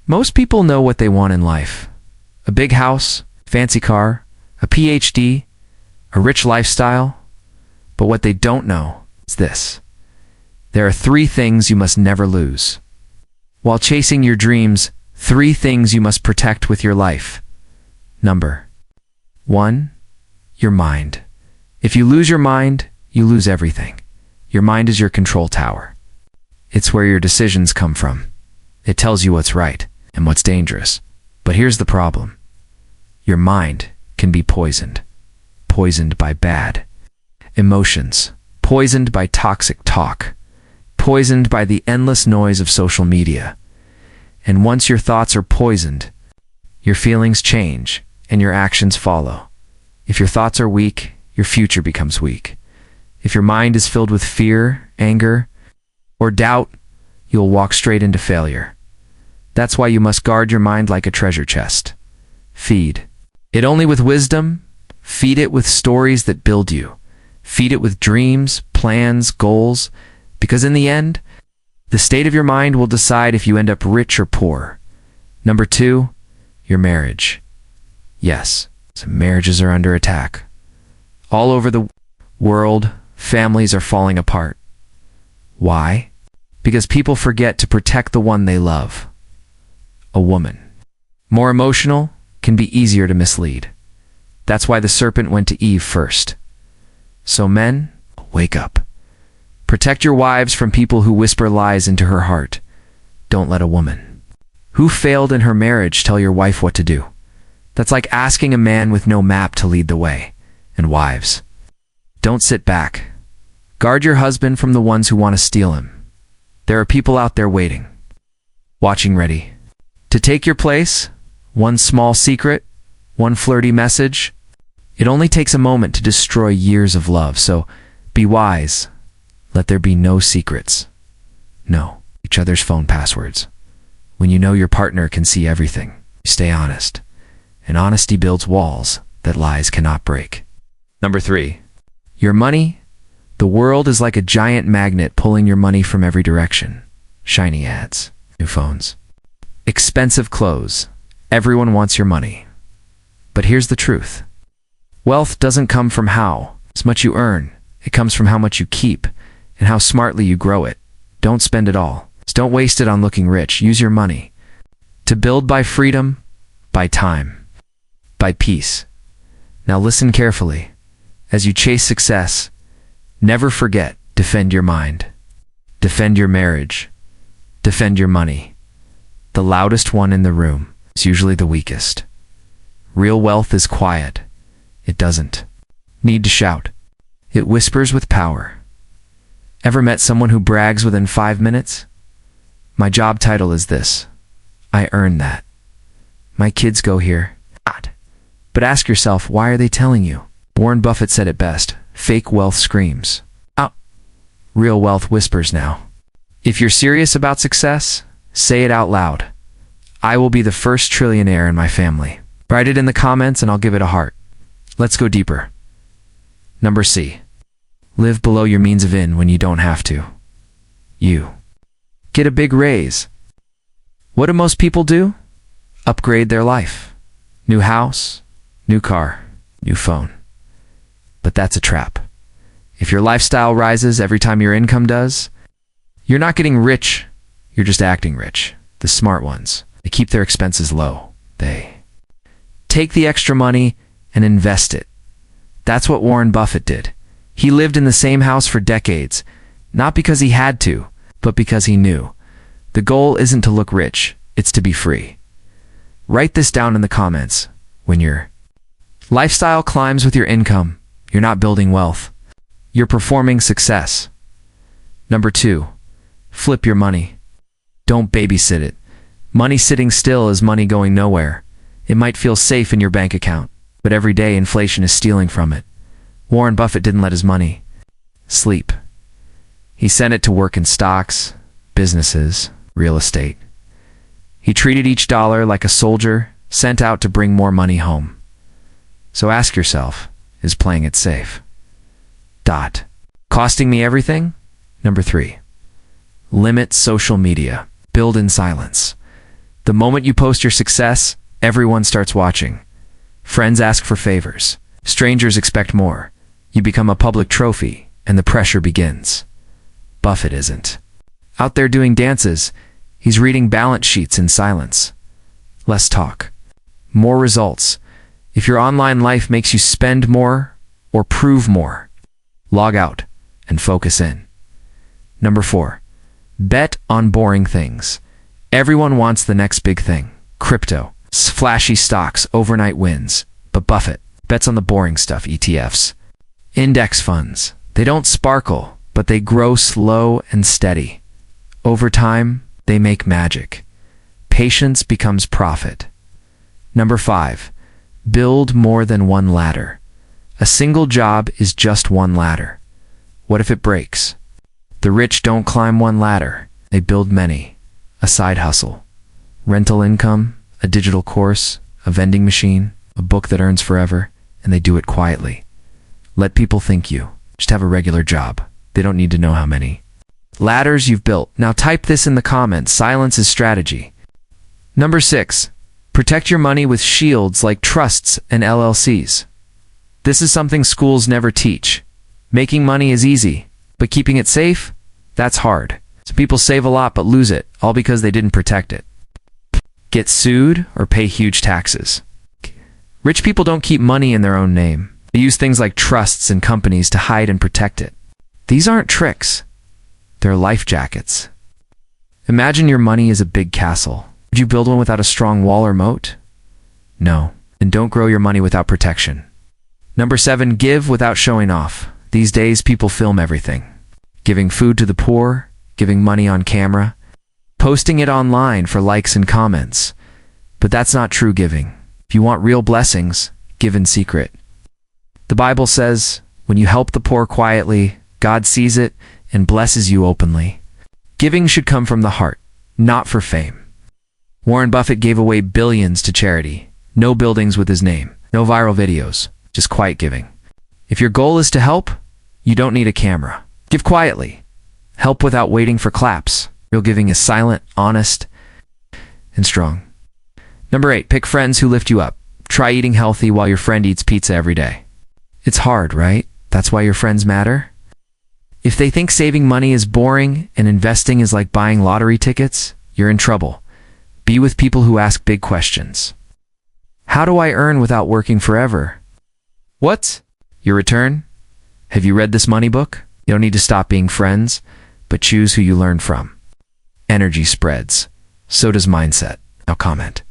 Most people know what they want in life. A big house, fancy car, a PhD, a rich lifestyle. But what they don't know is this. There are 3 things you must never lose. While chasing your dreams, 3 things you must protect with your life. Number 1, your mind. If you lose your mind, you lose everything. Your mind is your control tower. It's where your decisions come from. It tells you what's right and what's dangerous. But here's the problem. Your mind can be poisoned. Poisoned by bad emotions. Poisoned by toxic talk. Poisoned by the endless noise of social media. And once your thoughts are poisoned, your feelings change and your actions follow. If your thoughts are weak, your future becomes weak. If your mind is filled with fear, anger, or doubt, you'll walk straight into failure. That's why you must guard your mind like a treasure chest. Feed it only with wisdom. Feed it with stories that build you. Feed it with dreams, plans, goals, because in the end, the state of your mind will decide if you end up rich or poor. Number 2, your marriage. Yes, some marriages are under attack. All over the world, families are falling apart. Why? Because people forget to protect the one they love. A woman. More emotional, can be easier to mislead. That's why the serpent went to Eve first. So men, wake up. Protect your wives from people who whisper lies into her heart. Don't let a woman who failed in her marriage tell your wife what to do. That's like asking a man with no map to lead the way. And wives, don't sit back. Guard your husband from the ones who want to steal him. There are people out there waiting, watching ready to take your place. One small secret, one flirty message. It only takes a moment to destroy years of love, so be wise. Let there be no secrets. No each other's phone passwords. When you know your partner can see everything, stay honest. And honesty builds walls that lies cannot break. Number 3, your money. The world is like a giant magnet pulling your money from every direction. Shiny ads, new phones, expensive clothes. Everyone wants your money. But here's the truth. Wealth doesn't come from how much you earn. It comes from how much you keep and how smartly you grow it. Don't spend it all. Just don't waste it on looking rich. Use your money to build by freedom, by time, by peace. Now listen carefully. As you chase success, never forget, defend your mind. Defend your marriage. Defend your money. The loudest one in the room is usually the weakest. Real wealth is quiet. It doesn't need to shout. It whispers with power. Ever met someone who brags within 5 minutes? My job title is this. I earned that. My kids go here. But ask yourself, why are they telling you? Warren Buffett said it best. Fake wealth screams. Out. Real wealth whispers now. If you're serious about success, say it out loud. I will be the first trillionaire in my family. Write it in the comments and I'll give it a heart. Let's go deeper. Number C. Live below your means of in when you don't have to. You. Get a big raise. What do most people do? Upgrade their life. New house, new car, new phone. But that's a trap. If your lifestyle rises every time your income does, you're not getting rich, you're just acting rich. The smart ones, they keep their expenses low. They take the extra money and invest it. That's what Warren Buffett did. He lived in the same house for decades, not because he had to, but because he knew. The goal isn't to look rich, it's to be free. Write this down in the comments. When your lifestyle climbs with your income, you're not building wealth. You're performing success. Number 2, flip your money. Don't babysit it. Money sitting still is money going nowhere. It might feel safe in your bank account, but every day inflation is stealing from it. Warren Buffett didn't let his money sleep. He sent it to work in stocks, businesses, real estate. He treated each dollar like a soldier sent out to bring more money home. So ask yourself, is playing it safe? Costing me everything? Number 3, limit social media. Build in silence. The moment you post your success, everyone starts watching. Friends ask for favors. Strangers expect more. You become a public trophy, and the pressure begins. Buffett isn't out there doing dances. He's reading balance sheets in silence. Less talk, more results. If your online life makes you spend more or prove more, log out and focus in. Number 4, bet on boring things. Everyone wants the next big thing. Crypto, flashy stocks, overnight wins. But Buffett bets on the boring stuff, ETFs. Index funds. They don't sparkle, but they grow slow and steady. Over time, they make magic. Patience becomes profit. Number 5, build more than one ladder. A single job is just one ladder. What if it breaks? The rich don't climb one ladder. They build many. A side hustle, rental income, a digital course, a vending machine, a book that earns forever, and they do it quietly. Let people think you. Just have a regular job. They don't need to know how many ladders you've built. Now type this in the comments. Silence is strategy. Number 6, protect your money with shields like trusts and LLCs. This is something schools never teach. Making money is easy, but keeping it safe, that's hard. Some people save a lot but lose it, all because they didn't protect it. Get sued or pay huge taxes. Rich people don't keep money in their own name. They use things like trusts and companies to hide and protect it. These aren't tricks. They're life jackets. Imagine your money is a big castle. Would you build one without a strong wall or moat? No. Then don't grow your money without protection. Number 7, give without showing off. These days, people film everything. Giving food to the poor, giving money on camera, posting it online for likes and comments. But that's not true giving. If you want real blessings, give in secret. The Bible says, when you help the poor quietly, God sees it and blesses you openly. Giving should come from the heart, not for fame. Warren Buffett gave away billions to charity. No buildings with his name, no viral videos, just quiet giving. If your goal is to help, you don't need a camera. Give quietly. Help without waiting for claps. Real giving is silent, honest, and strong. Number 8, pick friends who lift you up. Try eating healthy while your friend eats pizza every day. It's hard, right? That's why your friends matter. If they think saving money is boring and investing is like buying lottery tickets, you're in trouble. Be with people who ask big questions. How do I earn without working forever? What? Your return? Have you read this money book? You don't need to stop being friends, but choose who you learn from. Energy spreads. So does mindset. Now comment.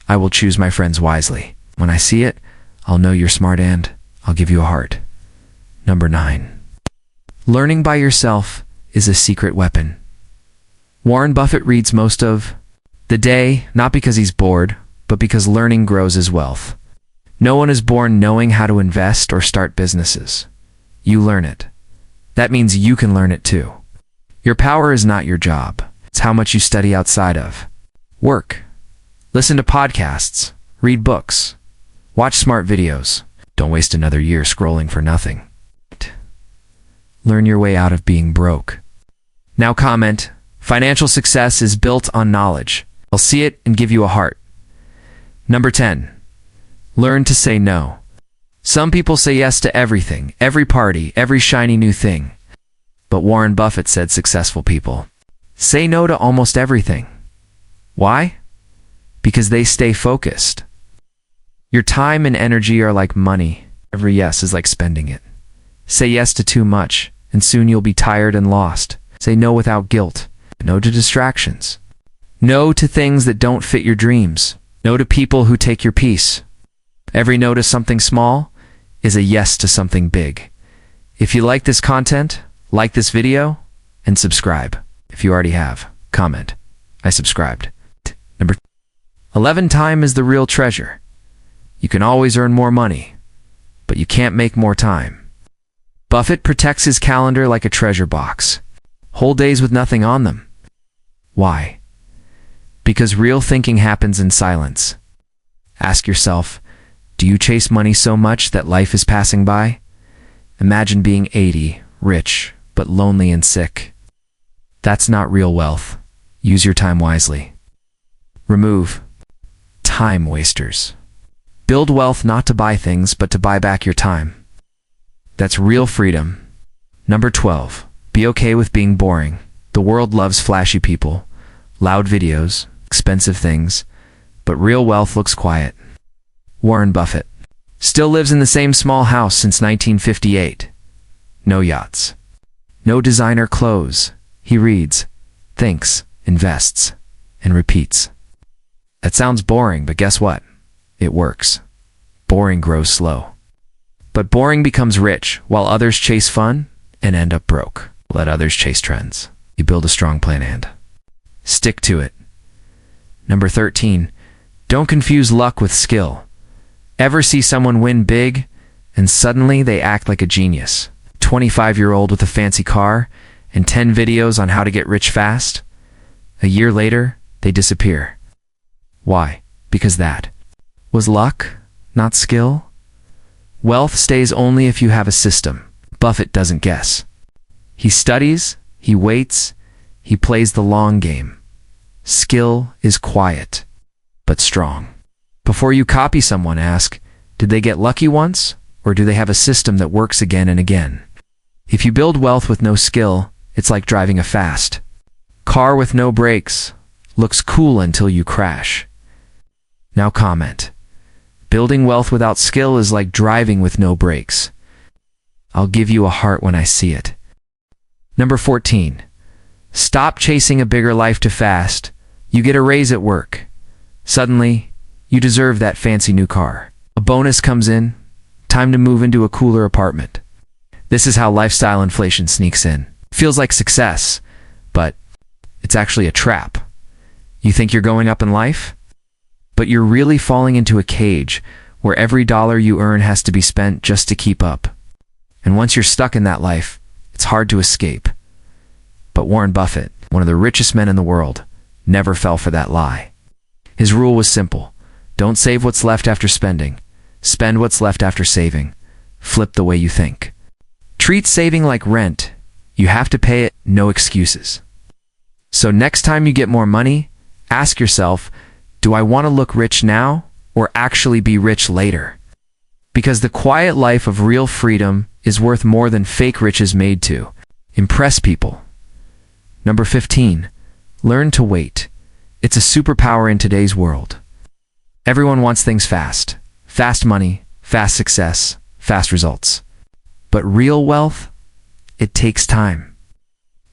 I will choose my friends wisely. When I see it, I'll know you're smart and I'll give you a heart. Number 9. Learning by yourself is a secret weapon. Warren Buffett reads most of the day, not because he's bored, but because learning grows his wealth. No one is born knowing how to invest or start businesses. You learn it. That means you can learn it too. Your power is not your job. It's how much you study outside of work. Listen to podcasts, read books, watch smart videos. Don't waste another year scrolling for nothing. Learn your way out of being broke. Now comment, financial success is built on knowledge. I'll see it and give you a heart. Number 10, learn to say no. Some people say yes to everything, every party, every shiny new thing. But Warren Buffett said successful people say no to almost everything. Why? Because they stay focused. Your time and energy are like money. Every yes is like spending it. Say yes to too much, and soon you'll be tired and lost. Say no without guilt. No to distractions. No to things that don't fit your dreams. No to people who take your peace. Every no to something small is a yes to something big. If you like this content, like this video, and subscribe. If you already have, comment, I subscribed. Number 11, time is the real treasure. You can always earn more money, but you can't make more time. Buffett protects his calendar like a treasure box. Whole days with nothing on them. Why? Because real thinking happens in silence. Ask yourself, do you chase money so much that life is passing by? Imagine being 80, rich, but lonely and sick. That's not real wealth. Use your time wisely. Remove time wasters. Build wealth not to buy things, but to buy back your time. That's real freedom. Number 12. Be okay with being boring. The world loves flashy people, loud videos, expensive things, but real wealth looks quiet. Warren Buffett still lives in the same small house since 1958. No yachts. No designer clothes. He reads, thinks, invests, and repeats. That sounds boring, but guess what? It works. Boring grows slow. But boring becomes rich while others chase fun and end up broke. Let others chase trends. You build a strong plan and stick to it. Number 13. Don't confuse luck with skill. Ever see someone win big and suddenly they act like a genius? 25-year-old with a fancy car and 10 videos on how to get rich fast? A year later, they disappear. Why? Because that was luck, not skill. Wealth stays only if you have a system. Buffett doesn't guess. He studies, he waits, he plays the long game. Skill is quiet, but strong. Before you copy someone, ask, did they get lucky once, or do they have a system that works again and again? If you build wealth with no skill, it's like driving a fast car with no brakes. Looks cool until you crash. Now comment. Building wealth without skill is like driving with no brakes. I'll give you a heart when I see it. Number 14. Stop chasing a bigger life too fast. You get a raise at work. Suddenly, you deserve that fancy new car. A bonus comes in. Time to move into a cooler apartment. This is how lifestyle inflation sneaks in. Feels like success, but it's actually a trap. You think you're going up in life? But you're really falling into a cage where every dollar you earn has to be spent just to keep up. And once you're stuck in that life, it's hard to escape. But Warren Buffett, one of the richest men in the world, never fell for that lie. His rule was simple. Don't save what's left after spending. Spend what's left after saving. Flip the way you think. Treat saving like rent. You have to pay it, no excuses. So next time you get more money, ask yourself, do I want to look rich now or actually be rich later? Because the quiet life of real freedom is worth more than fake riches made to impress people. Number 15. Learn to wait. It's a superpower in today's world. Everyone wants things fast. Fast money, fast success, fast results. But real wealth, it takes time.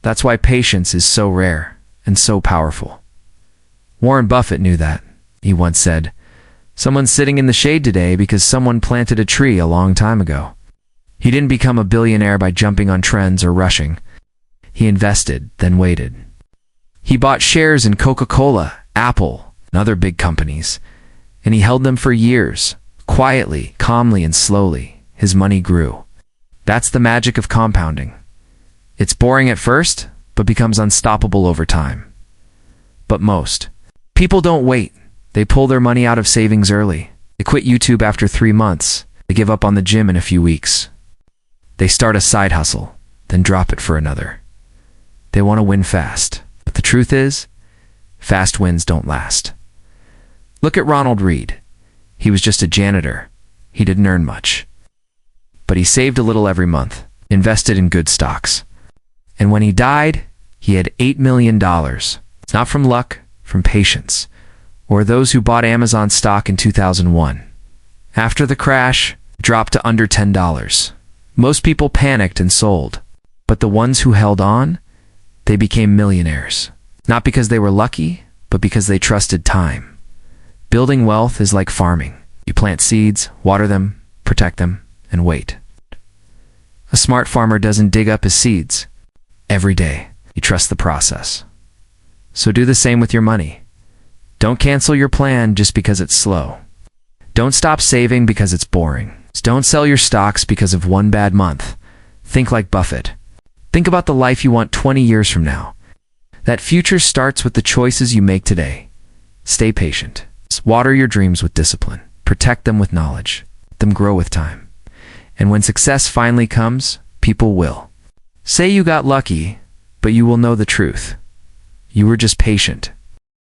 That's why patience is so rare and so powerful. Warren Buffett knew that. He once said, someone's sitting in the shade today because someone planted a tree a long time ago. He didn't become a billionaire by jumping on trends or rushing. He invested, then waited. He bought shares in Coca-Cola, Apple, and other big companies, and he held them for years. Quietly, calmly, and slowly, his money grew. That's the magic of compounding. It's boring at first, but becomes unstoppable over time. But most people don't wait. They pull their money out of savings early. They quit YouTube after 3 months. They give up on the gym in a few weeks. They start a side hustle, then drop it for another. They want to win fast. But the truth is, fast wins don't last. Look at Ronald Reed. He was just a janitor. He didn't earn much. But he saved a little every month, invested in good stocks. And when he died, he had $8 million. It's not from luck, from patience. Or those who bought Amazon stock in 2001. After the crash, it dropped to under $10. Most people panicked and sold. But the ones who held on, they became millionaires. Not because they were lucky, but because they trusted time. Building wealth is like farming. You plant seeds, water them, protect them, and wait. A smart farmer doesn't dig up his seeds every day. He trusts the process. So do the same with your money. Don't cancel your plan just because it's slow. Don't stop saving because it's boring. Don't sell your stocks because of one bad month. Think like Buffett. Think about the life you want 20 years from now. That future starts with the choices you make today. Stay patient. Water your dreams with discipline. Protect them with knowledge. Let them grow with time. And when success finally comes, people will say you got lucky, but you will know the truth. You were just patient.